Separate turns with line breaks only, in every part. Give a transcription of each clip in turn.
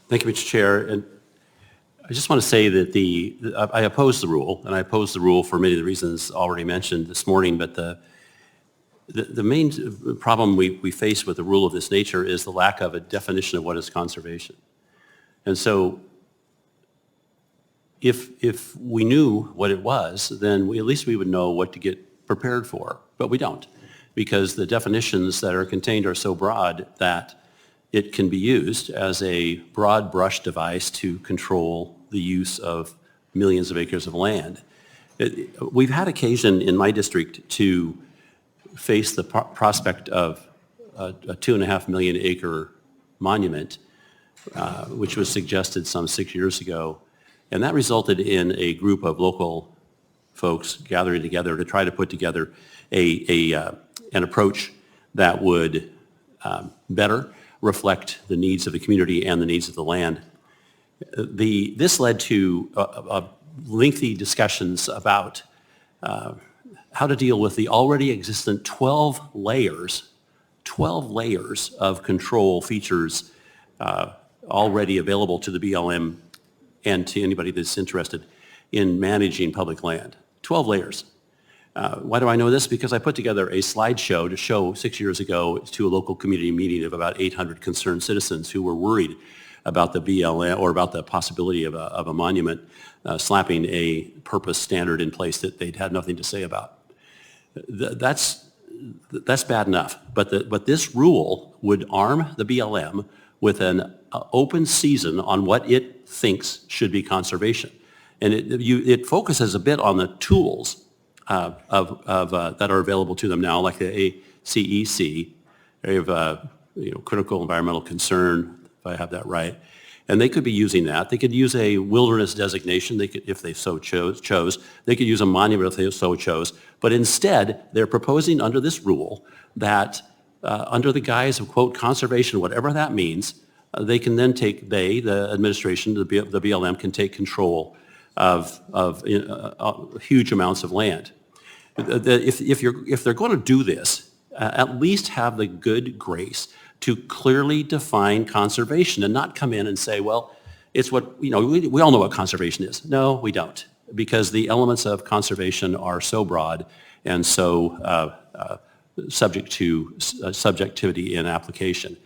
Thank you, Mr. Chair. And I just want to say that I oppose the rule, and I oppose the rule for many of the reasons already mentioned this morning, but the main problem we face with a rule of this nature is the lack of a definition of what is conservation. And so if we knew what it was, then at least we would know what to get prepared for, but we don't, because the definitions that are contained are so broad that it can be used as a broad brush device to control the use of millions of acres of land. We've had occasion in my district to face the prospect of a 2.5 million acre monument, which was suggested some 6 years ago. And that resulted in a group of local folks gathering together to try to put together an approach that would better reflect the needs of the community and the needs of the land. This led to lengthy discussions about how to deal with the already existent 12 layers of control features already available to the BLM and to anybody that's interested in managing public land. 12 layers. Why do I know this? Because I put together a slideshow to show 6 years ago to a local community meeting of about 800 concerned citizens who were worried about the BLM or about the possibility of a monument slapping a purpose standard in place that they'd had nothing to say about. That's bad enough, but this rule would arm the BLM with an open season on what it thinks should be conservation. And it focuses a bit on the tools that are available to them now, like the ACEC, area of critical environmental concern, if I have that right. And they could be using that. They could use a wilderness designation, they could, if they so chose. They could use a monument if they so chose. But instead, they're proposing under this rule that under the guise of, quote, conservation, whatever that means, they can then the administration, the BLM, can take control of huge amounts of land. If they're going to do this, at least have the good grace to clearly define conservation and not come in and say, well, it's what, we all know what conservation is. No, we don't, because the elements of conservation are so broad and so subject to subjectivity in application.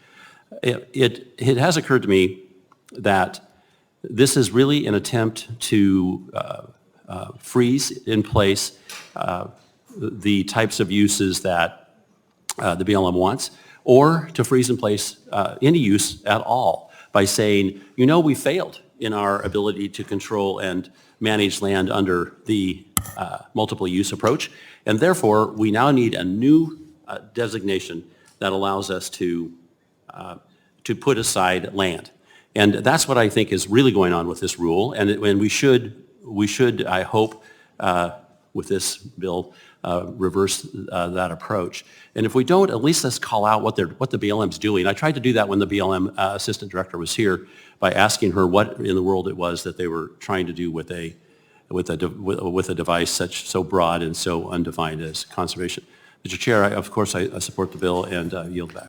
It has occurred to me that this is really an attempt to freeze in place the types of uses that the BLM wants, or to freeze in place any use at all by saying, we failed in our ability to control and manage land under the multiple use approach, and therefore we now need a new designation that allows us to put aside land. And that's what I think is really going on with this rule, and we should, I hope, with this bill, reverse that approach. And if we don't, at least let's call out what the BLM's doing. I tried to do that when the BLM assistant director was here by asking her what in the world it was that they were trying to do with a device so broad and so undefined as conservation. Mr. Chair, of course, I support the bill and yield back.